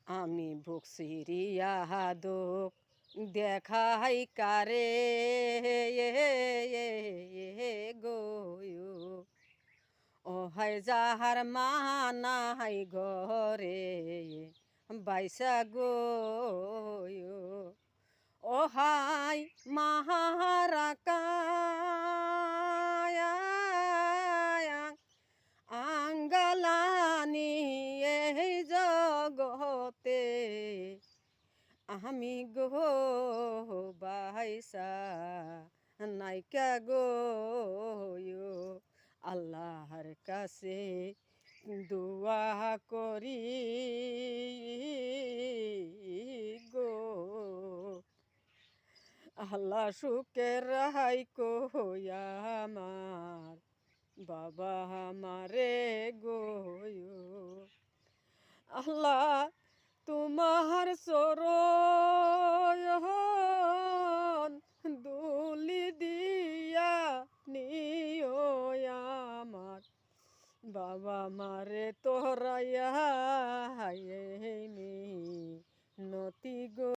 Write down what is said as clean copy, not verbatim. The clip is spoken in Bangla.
আমি বুক সিরিয়া দুঃখ দেখাই কারে গো ও হাই যাহার মানাই ঘরে বাইসা গো ও হাই মাহারাকা আঙ্গালানি এই জগতে আমি গো বাইসা নাইকা গো আল্লাহর কাছে দুয়া করি গো আল্লাহ সুখের রাহাই কো আমার বাবা আমারে গো আল্লাহ তোমার চরণ দুলি দিয়া নিও আমার বাবা মারে তোরাইয়া নতি গো।